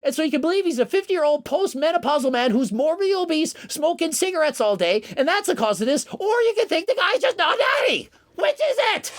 And so you can believe he's a 50-year-old post-menopausal man who's morbidly obese, smoking cigarettes all day, and that's the cause of this. Or you can think the guy's just not natty. Which is it?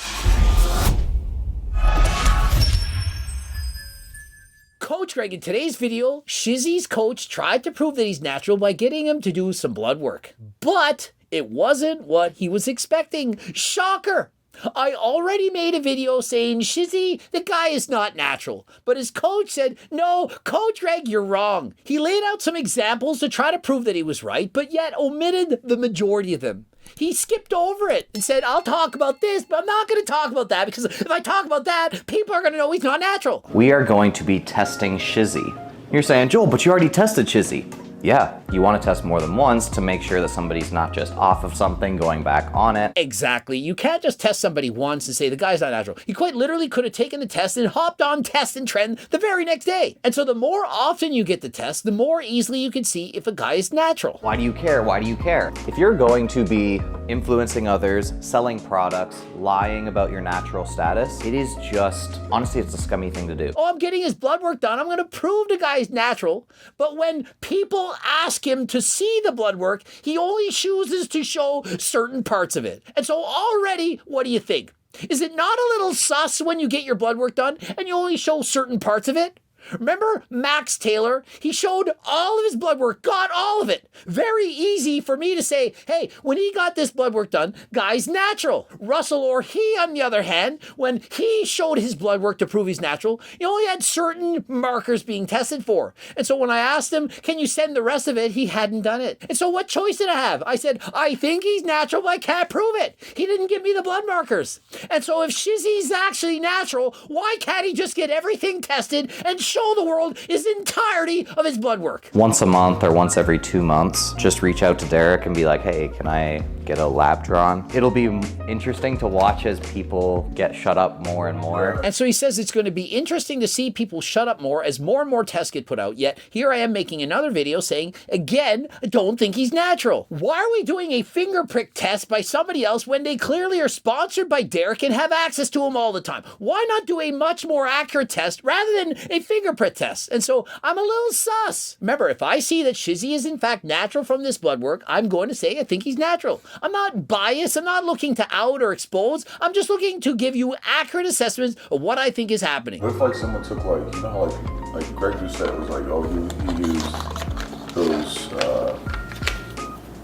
Coach Greg, in today's video, Shizzy's coach tried to prove that he's natural by getting him to do some blood work. But it wasn't what he was expecting. Shocker! I already made a video saying, Shizzy, the guy is not natural. But his coach said, no, Coach Greg, you're wrong. He laid out some examples to try to prove that he was right, but yet omitted the majority of them. He skipped over it and said, I'll talk about this, but I'm not going to talk about that because if I talk about that, people are going to know he's not natural. We are going to be testing Shizzy. You're saying, Joel, but you already tested Shizzy. Yeah, you want to test more than once to make sure that somebody's not just off of something, going back on it. Exactly. You can't just test somebody once and say the guy's not natural. You quite literally could have taken the test and hopped on Test and Trend the very next day. And so the more often you get the test, the more easily you can see if a guy is natural. Why do you care? Why do you care? If you're going to be influencing others, selling products, lying about your natural status, it is just, honestly, it's a scummy thing to do. Oh, I'm getting his blood work done. I'm going to prove the guy's natural. But when people ask him to see the blood work, he only chooses to show certain parts of it. And so already, what do you think? Is it not a little sus when you get your blood work done and you only show certain parts of it? Remember Max Taylor? He showed all of his blood work, got all of it. Very easy for me to say, hey, when he got this blood work done, guy's natural. Russell or he, on the other hand, when he showed his blood work to prove he's natural, he only had certain markers being tested for. And so when I asked him, can you send the rest of it? He hadn't done it. And so what choice did I have? I said, I think he's natural, but I can't prove it. He didn't give me the blood markers. And so if Shizzy's actually natural, why can't he just get everything tested and show the world his entirety of his blood work? Once a month or once every 2 months, just reach out to Derek and be like, hey, can I get a lab drawn? It'll be interesting to watch as people get shut up more and more. And so he says it's going to be interesting to see people shut up more as more and more tests get put out. Yet here I am making another video saying, again, I don't think he's natural. Why are we doing a finger prick test by somebody else when they clearly are sponsored by Derek and have access to him all the time? Why not do a much more accurate test rather than a finger prick test? And so I'm a little sus. Remember, if I see that Shizzy is in fact natural from this blood work, I'm going to say I think he's natural. I'm not biased. I'm not looking to out or expose. I'm just looking to give you accurate assessments of what I think is happening. What if like someone took like, you know how like Greg Doucette was like, oh, he used those,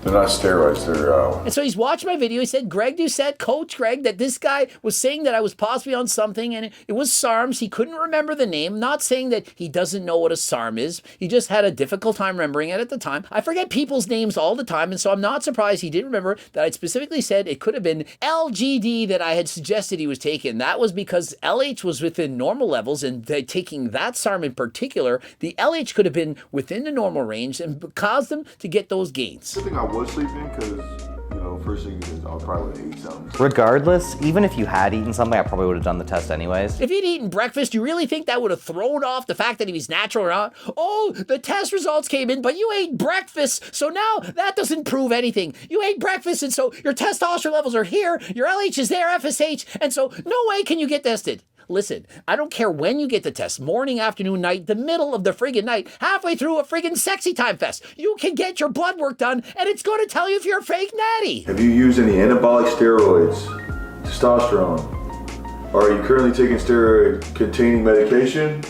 they're not steroids, they're... And so he's watched my video. He said, Greg Doucette, Coach Greg, that this guy was saying that I was possibly on something, and it was SARMs. He couldn't remember the name. Not saying that he doesn't know what a SARM is. He just had a difficult time remembering it at the time. I forget people's names all the time, and so I'm not surprised he didn't remember that I'd specifically said it could have been LGD that I had suggested he was taking. That was because LH was within normal levels, and taking that SARM in particular, the LH could have been within the normal range and caused them to get those gains. I think I was sleeping because, you know, first thing is I probably would have ate something. Regardless, even if you had eaten something, I probably would have done the test anyways. If he'd eaten breakfast, you really think that would have thrown off the fact that he was natural or not? Oh, the test results came in, but you ate breakfast, so now that doesn't prove anything. You ate breakfast, and so your testosterone levels are here, your LH is there, FSH, and so no way can you get tested. Listen, I don't care when you get the test, morning, afternoon, night, the middle of the friggin' night, halfway through a friggin' sexy time fest. You can get your blood work done, and it's going to tell you if you're a fake natty. Have you used any anabolic steroids, testosterone? Are you currently taking steroid-containing medication?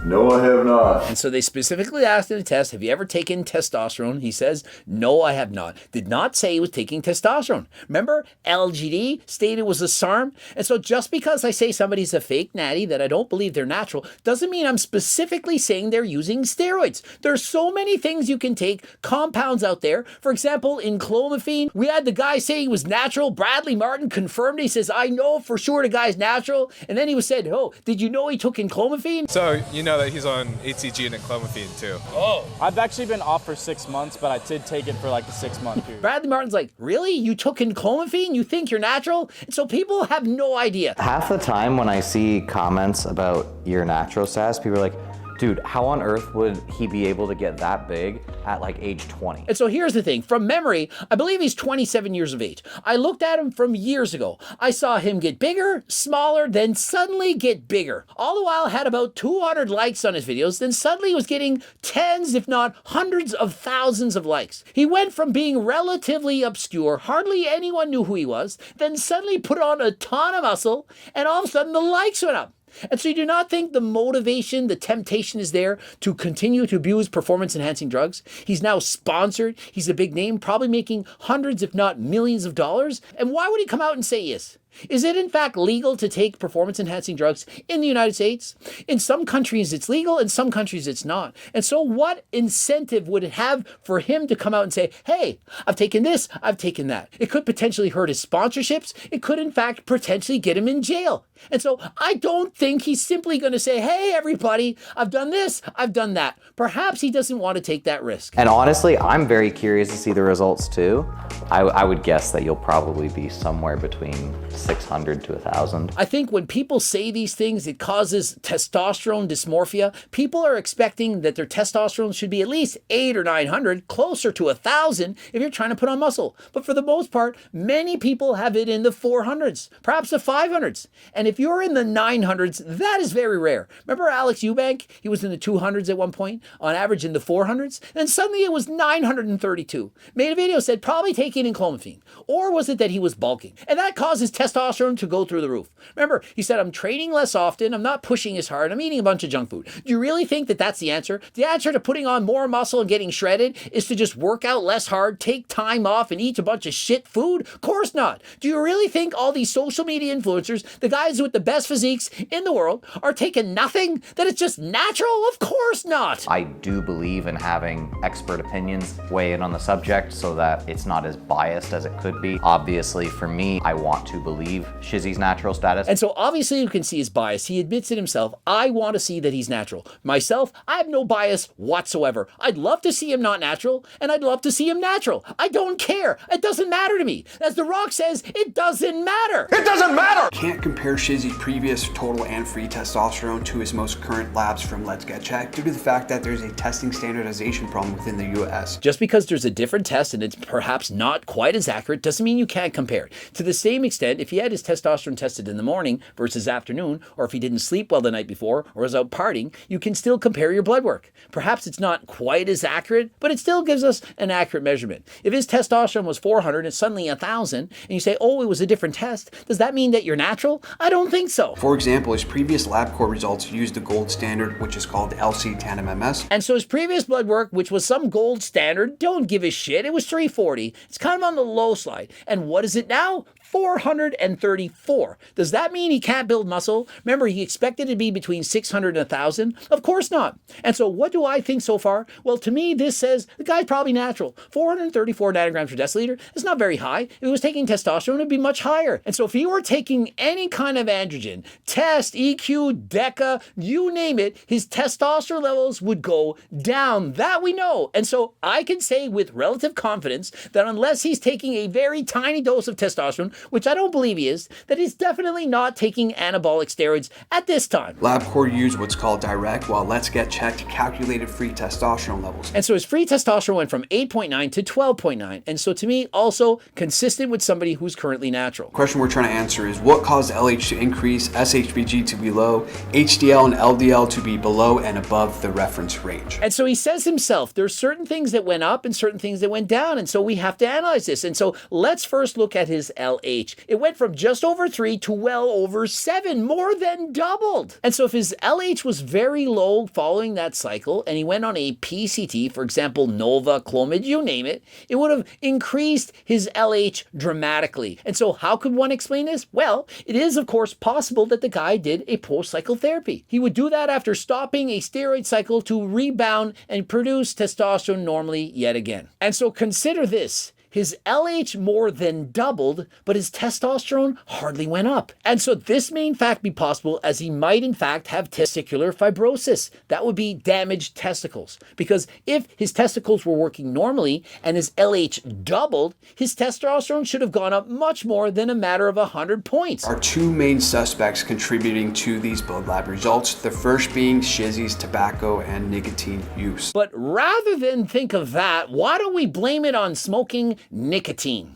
No, I have not. And so they specifically asked in the test, have you ever taken testosterone? He says, no, I have not. Did not say he was taking testosterone. Remember, LGD stated it was a SARM. And so just because I say somebody's a fake natty that I don't believe they're natural, doesn't mean I'm specifically saying they're using steroids. There's so many things you can take, compounds out there. For example, in clomiphene, we had the guy say he was natural. Bradley Martin confirmed it. He says, I know for sure the guy's natural. And then he was said, oh, did you know he took in clomiphene? So, you know that he's on ATG and clomiphene too. Oh. I've actually been off for 6 months, but I did take it for like a 6-month period. Bradley Martin's like, really? You took in clomiphene? You think you're natural? And so people have no idea. Half the time when I see comments about your natural status, people are like, Dude, how on earth would he be able to get that big at like age 20? And so here's the thing, from memory, I believe he's 27 years of age. I looked at him from years ago. I saw him get bigger, smaller, then suddenly get bigger. All the while had about 200 likes on his videos, then suddenly was getting tens, if not hundreds of thousands of likes. He went from being relatively obscure, hardly anyone knew who he was, then suddenly put on a ton of muscle, and all of a sudden the likes went up. And so you do not think the motivation, the temptation is there to continue to abuse performance-enhancing drugs? He's now sponsored. He's a big name, probably making hundreds, if not millions of dollars. And why would he come out and say yes? Is it in fact legal to take performance-enhancing drugs in the United States? In some countries it's legal, in some countries it's not. And so what incentive would it have for him to come out and say, hey, I've taken this, I've taken that? It could potentially hurt his sponsorships. It could in fact potentially get him in jail. And so I don't think he's simply going to say, hey, everybody, I've done this, I've done that. Perhaps he doesn't want to take that risk. And honestly, I'm very curious to see the results too. I would guess that you'll probably be somewhere between 600 to 1,000. I think when people say these things, it causes testosterone dysmorphia. People are expecting that their testosterone should be at least 800 or 900, closer to 1,000 if you're trying to put on muscle. But for the most part, many people have it in the 400s, perhaps the 500s. And if you're in the 900s, that is very rare. Remember Alex Eubank? He was in the 200s at one point, on average in the 400s. Then suddenly it was 932. Made a video, said probably taking in clomiphene. Or was it that he was bulking? And that causes testosterone to go through the roof. Remember, he said, I'm training less often, I'm not pushing as hard, I'm eating a bunch of junk food. Do you really think that that's the answer? The answer to putting on more muscle and getting shredded is to just work out less hard, take time off, and eat a bunch of shit food? Of course not. Do you really think all these social media influencers, the guys with the best physiques in the world, are taking nothing? That it's just natural? Of course not. I do believe in having expert opinions weigh in on the subject so that it's not as biased as it could be. Obviously, for me, I want to believe Shizzy's natural status. And so obviously you can see his bias. He admits it himself. I want to see that he's natural. Myself, I have no bias whatsoever. I'd love to see him not natural, and I'd love to see him natural. I don't care. It doesn't matter to me. As The Rock says, it doesn't matter. It doesn't matter! Can't compare Shizzy's previous total and free testosterone to his most current labs from Let's Get Checked due to the fact that there's a testing standardization problem within the US. Just because there's a different test and it's perhaps not quite as accurate doesn't mean you can't compare it. To the same extent, if he had his testosterone tested in the morning versus afternoon, or if he didn't sleep well the night before or was out partying, you can still compare your blood work. Perhaps it's not quite as accurate, but it still gives us an accurate measurement. If his testosterone was 400 and it's suddenly 1,000, and you say, oh, it was a different test, does that mean that you're natural? I don't think so. For example, his previous LabCorp results used the gold standard, which is called LC tandem MS. And so his previous blood work, which was some gold standard, don't give a shit, it was 340. It's kind of on the low slide. And what is it now? 434. Does that mean he can't build muscle? Remember, he expected it to be between 600 and 1,000? Of course not. And so what do I think so far? Well, to me, this says the guy's probably natural. 434 nanograms per deciliter is not very high. If he was taking testosterone, it'd be much higher. And so if he were taking any kind of androgen, test, EQ, DECA, you name it, his testosterone levels would go down. That we know. And so I can say with relative confidence that unless he's taking a very tiny dose of testosterone, which I don't believe he is, that he's definitely not taking anabolic steroids at this time. LabCorp used what's called direct, while Let's Get Checked calculated free testosterone levels. And so his free testosterone went from 8.9 to 12.9. And so to me, also consistent with somebody who's currently natural. The question we're trying to answer is what caused LH to increase, SHBG to be low, HDL and LDL to be below and above the reference range? And so he says himself, there's certain things that went up and certain things that went down. And so we have to analyze this. And so let's first look at his LH. It went from just over 3 to well over 7, more than doubled. And so if his LH was very low following that cycle, and he went on a PCT, for example, Nova, Clomid, you name it, it would have increased his LH dramatically. And so how could one explain this? Well, it is of course possible that the guy did a post-cycle therapy. He would do that after stopping a steroid cycle to rebound and produce testosterone normally yet again. And so consider this. his LH more than doubled, but his testosterone hardly went up. And so this may in fact be possible, as he might in fact have testicular fibrosis. That would be damaged testicles. Because if his testicles were working normally and his LH doubled, his testosterone should have gone up much more than a matter of 100 points. Are two main suspects contributing to these blood lab results, the first being Shizzy's tobacco and nicotine use. But rather than think of that, why don't we blame it on smoking nicotine?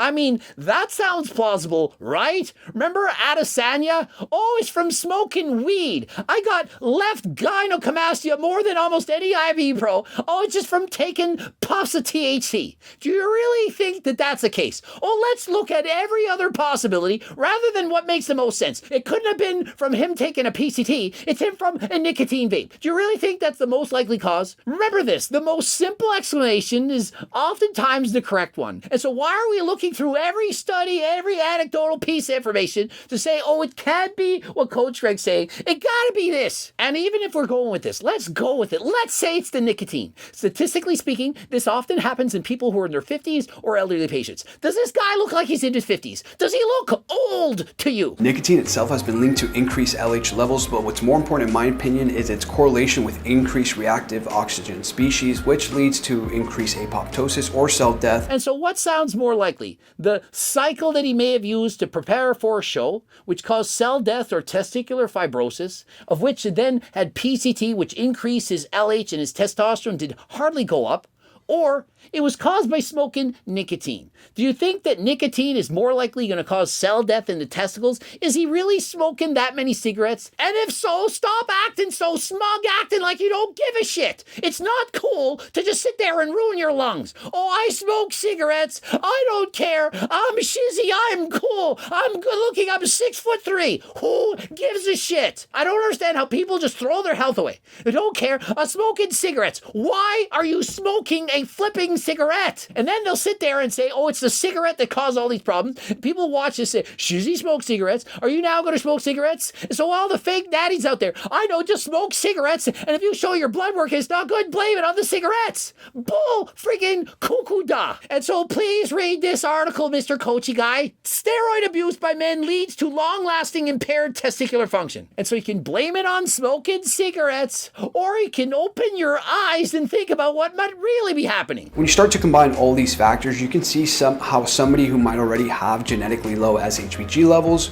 I mean, that sounds plausible, right? Remember Adesanya? Oh, it's from smoking weed. I got left gynecomastia more than almost any IV pro. Oh, it's just from taking puffs of THC. Do you really think that that's the case? Oh, let's look at every other possibility rather than what makes the most sense. It couldn't have been from him taking a PCT. It's him from a nicotine vape. Do you really think that's the most likely cause? Remember this, the most simple explanation is oftentimes the correct one. And so why are we looking through every study, every anecdotal piece of information to say, oh, it can't be what Coach Greg's saying. It gotta be this. And even if we're going with this, let's go with it. Let's say it's the nicotine. Statistically speaking, this often happens in people who are in their 50s or elderly patients. Does this guy look like he's in his 50s? Does he look old to you? Nicotine itself has been linked to increased LH levels, but what's more important in my opinion is its correlation with increased reactive oxygen species, which leads to increased apoptosis or cell death. And so what sounds more likely? The cycle that he may have used to prepare for a show, which caused cell death or testicular fibrosis, of which it then had PCT, which increased his LH and his testosterone did hardly go up, or it was caused by smoking nicotine. Do you think that nicotine is more likely going to cause cell death in the testicles? Is he really smoking that many cigarettes? And if so, stop acting so smug, acting like you don't give a shit. It's not cool to just sit there and ruin your lungs. Oh, I smoke cigarettes. I don't care. I'm Shizzy. I'm cool. I'm good looking. I'm 6'3". Who gives a shit? I don't understand how people just throw their health away. They don't care. I'm smoking cigarettes. Why are you smoking a flipping cigarette? And then they'll sit there and say, oh, it's the cigarette that caused all these problems. People watch this say, Shizzy smokes cigarettes. Are you now going to smoke cigarettes? And so all the fake natties out there, I know, just smoke cigarettes. And if you show your blood work is not good, blame it on the cigarettes. Bull friggin' cuckoo da. And so please read this article, Mr. Coachy Guy. Steroid abuse by men leads to long-lasting impaired testicular function. And so you can blame it on smoking cigarettes, or you can open your eyes and think about what might really be happening. When you start to combine all these factors, you can see how somebody who might already have genetically low SHBG levels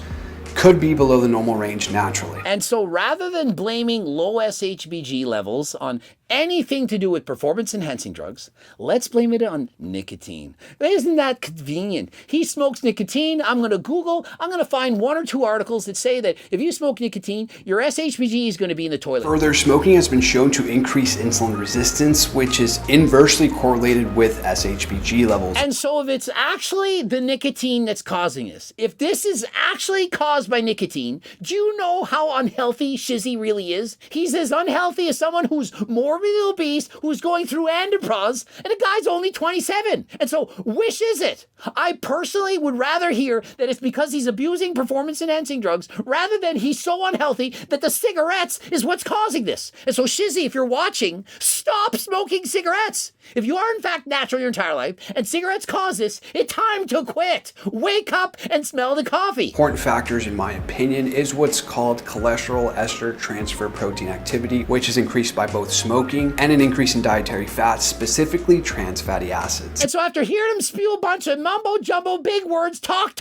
could be below the normal range naturally. And so rather than blaming low SHBG levels on anything to do with performance-enhancing drugs, let's blame it on nicotine. Isn't that convenient? He smokes nicotine. I'm going to Google. I'm going to find one or two articles that say that if you smoke nicotine, your SHBG is going to be in the toilet. Further, smoking has been shown to increase insulin resistance, which is inversely correlated with SHBG levels. And so if it's actually the nicotine that's causing this, if this is actually caused by nicotine, do you know how unhealthy Shizzy really is? He's as unhealthy as someone who's morbidly obese, who's going through andropause, and the guy's only 27. And so, which is it? I personally would rather hear that it's because he's abusing performance-enhancing drugs rather than he's so unhealthy that the cigarettes is what's causing this. And so, Shizzy, if you're watching, stop smoking cigarettes. If you are in fact natural your entire life and cigarettes cause this, it's time to quit. Wake up and smell the coffee. Important factors, in my opinion, is what's called cholesterol ester transfer protein activity, which is increased by both smoking and an increase in dietary fats, specifically trans fatty acids. And so after hearing him spew a bunch of mumbo jumbo big words, talk,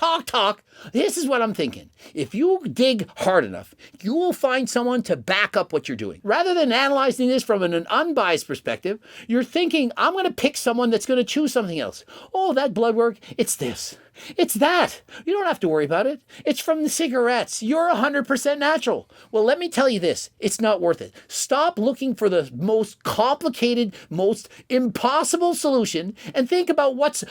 this is what I'm thinking. If you dig hard enough, you will find someone to back up what you're doing. Rather than analyzing this from an unbiased perspective, you're thinking, I'm going to pick someone that's going to choose something else. Oh, that blood work, it's this. It's that. You don't have to worry about it. It's from the cigarettes. You're 100% natural. Well, let me tell you this. It's not worth it. Stop looking for the most complicated, most impossible solution and think about what's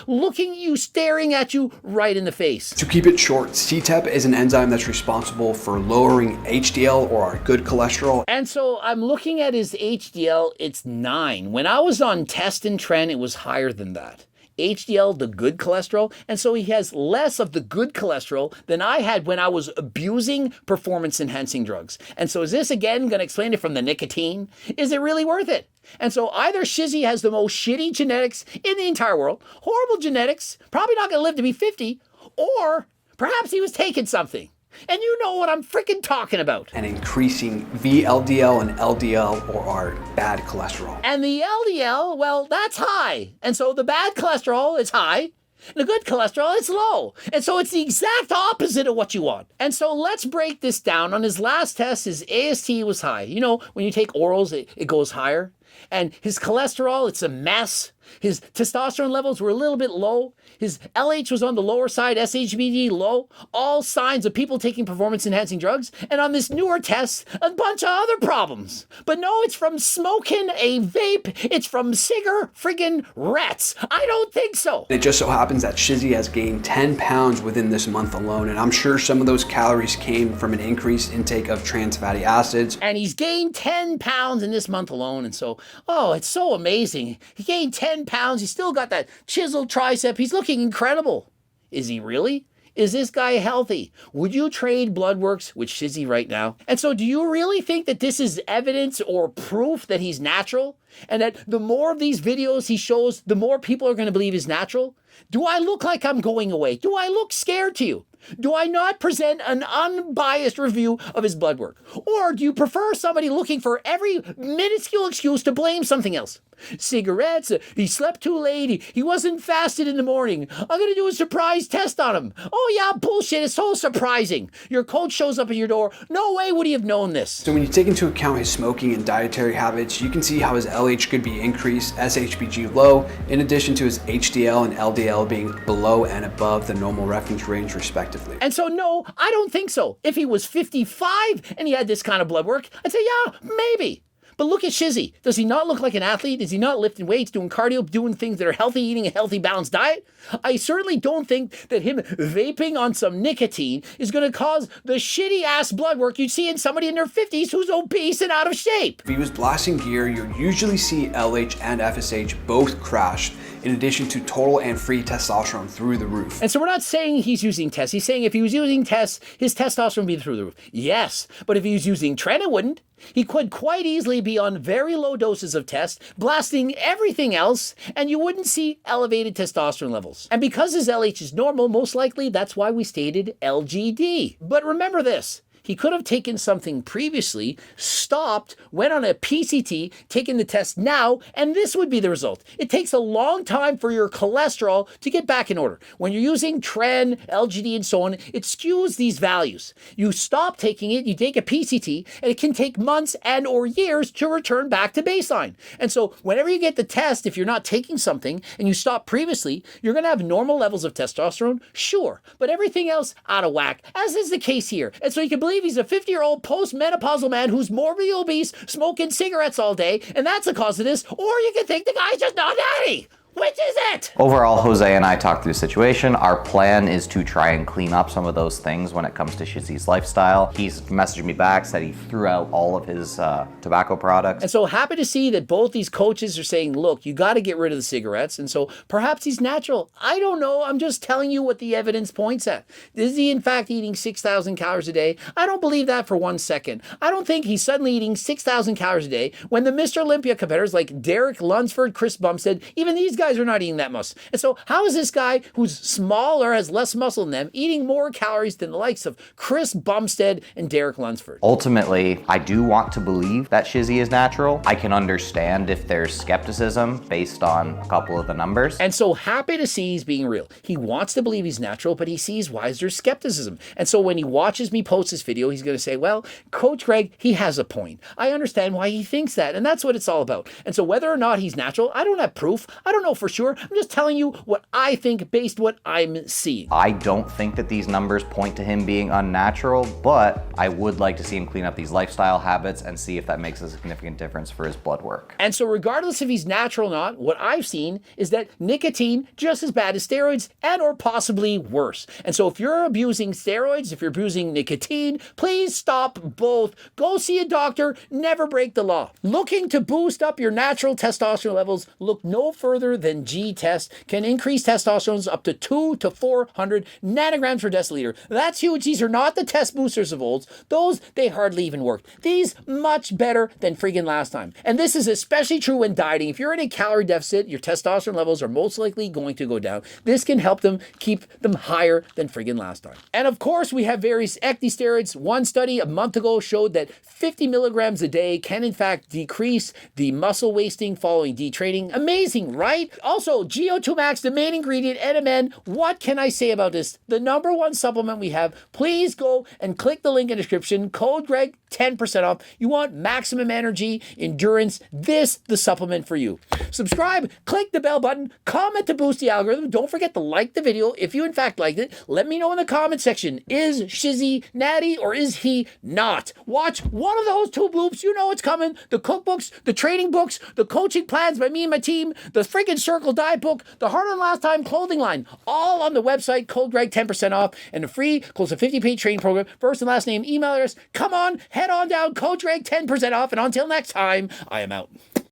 staring at you right in the face. To keep it short, CTEP is an enzyme that's responsible for lowering HDL, or our good cholesterol. And so I'm looking at his HDL. It's 9. When I was on Test and Trend, it was higher than that. HDL, the good cholesterol, and so he has less of the good cholesterol than I had when I was abusing performance-enhancing drugs. And so is this, again, going to explain it from the nicotine? Is it really worth it? And so either Shizzy has the most shitty genetics in the entire world, horrible genetics, probably not going to live to be 50, or perhaps he was taking something. And you know what I'm freaking talking about. And increasing VLDL and LDL, or our bad cholesterol. And the LDL, well, that's high. And so the bad cholesterol is high. The good cholesterol is low. And so it's the exact opposite of what you want. And so let's break this down. On his last test, his AST was high. You know, when you take orals, it goes higher. And his cholesterol, it's a mess. His testosterone levels were a little bit low. His LH was on the lower side, SHBG low. All signs of people taking performance-enhancing drugs. And on this newer test, a bunch of other problems. But no, it's from smoking a vape. It's from friggin' rats. I don't think so. It just so happens that Shizzy has gained 10 pounds within this month alone, and I'm sure some of those calories came from an increased intake of trans fatty acids. And he's gained 10 pounds in this month alone. And so, oh, it's so amazing. He gained 10 pounds. He's still got that chiseled tricep. He's looking incredible. Is he really? Is this guy healthy? Would you trade blood works with Shizzy right now? And so do you really think that this is evidence or proof that he's natural? And that the more of these videos he shows, the more people are going to believe he's natural? Do I look like I'm going away? Do I look scared to you? Do I not present an unbiased review of his blood work? Or do you prefer somebody looking for every minuscule excuse to blame something else? Cigarettes, he slept too late, he wasn't fasted in the morning, I'm going to do a surprise test on him. Oh yeah, bullshit, it's so surprising. Your coach shows up at your door, no way would he have known this. So when you take into account his smoking and dietary habits, you can see how his LH could be increased, SHBG low, in addition to his HDL and LDL being below and above the normal reference range respectively. And so no, I don't think so. If he was 55 and he had this kind of blood work, I'd say yeah, maybe. But look at Shizzy. Does he not look like an athlete? Is he not lifting weights, doing cardio, doing things that are healthy, eating a healthy, balanced diet? I certainly don't think that him vaping on some nicotine is going to cause the shitty-ass blood work you'd see in somebody in their 50s who's obese and out of shape. If he was blasting gear, you'll usually see LH and FSH both crash, in addition to total and free testosterone through the roof. And so we're not saying he's using tests. He's saying if he was using tests, his testosterone would be through the roof. Yes, but if he was using tren, it wouldn't. He could quite easily be on very low doses of test, blasting everything else, and you wouldn't see elevated testosterone levels. And because his LH is normal, most likely that's why we stated LGD. But remember this. He could have taken something previously, stopped, went on a PCT, taken the test now, and this would be the result. It takes a long time for your cholesterol to get back in order. When you're using tren, LGD, and so on, it skews these values. You stop taking it, you take a PCT, and it can take months and or years to return back to baseline. And so whenever you get the test, if you're not taking something and you stop previously, you're going to have normal levels of testosterone, sure, but everything else out of whack, as is the case here. And so you can believe he's a 50-year-old post-menopausal man who's morbidly obese, smoking cigarettes all day, and that's the cause of this, or you can think the guy's just not natty. Which is it? Overall, Jose and I talked through the situation. Our plan is to try and clean up some of those things when it comes to Shizzy's lifestyle. He's messaged me back, said he threw out all of his tobacco products. And so happy to see that both these coaches are saying, look, you got to get rid of the cigarettes. And so perhaps he's natural. I don't know. I'm just telling you what the evidence points at. Is he in fact eating 6,000 calories a day? I don't believe that for 1 second. I don't think he's suddenly eating 6,000 calories a day when the Mr. Olympia competitors like Derek Lunsford, Chris Bumstead, even these guys are not eating that much. And so how is this guy who's smaller, has less muscle than them, eating more calories than the likes of Chris Bumstead and Derek Lunsford? Ultimately, I do want to believe that Shizzy is natural. I can understand if there's skepticism based on a couple of the numbers. And so happy to see he's being real. He wants to believe he's natural, but he sees why is there skepticism. And so when he watches me post this video, he's going to say, well, Coach Greg, he has a point. I understand why he thinks that. And that's what it's all about. And so whether or not he's natural, I don't have proof. I don't know for sure. I'm just telling you what I think based what I'm seeing. I don't think that these numbers point to him being unnatural, but I would like to see him clean up these lifestyle habits and see if that makes a significant difference for his blood work. And so regardless if he's natural or not, what I've seen is that nicotine just as bad as steroids and or possibly worse. And so if you're abusing steroids, if you're abusing nicotine, please stop both. Go see a doctor, never break the law. Looking to boost up your natural testosterone levels, look no further than than G-test can increase testosterone up to 2 to 400 nanograms per deciliter. That's huge. These are not the test boosters of old. Those, they hardly even work. These, much better than friggin' last time. And this is especially true when dieting. If you're in a calorie deficit, your testosterone levels are most likely going to go down. This can help them keep them higher than friggin' last time. And of course, we have various ecdie steroids. One study a month ago showed that 50 milligrams a day can in fact decrease the muscle wasting following detraining. Amazing, right? Also, GO2 Max, the main ingredient, NMN. What can I say about this? The number one supplement we have. Please go and click the link in the description. Code Greg, 10% off. You want maximum energy, endurance, this the supplement for you. Subscribe, click the bell button, comment to boost the algorithm. Don't forget to like the video if you in fact liked it. Let me know in the comment section, is Shizzy Natty or is he not? Watch one of those two bloops, you know it's coming. The cookbooks, the training books, the coaching plans by me and my team, the freaking Circle Diet book, the Harder Than Last Time clothing line, all on the website, Code Greg, 10% off, and the free close to 50-page training program, first and last name, email address. Come on, head on down, Code Greg, 10% off, and until next time, I am out.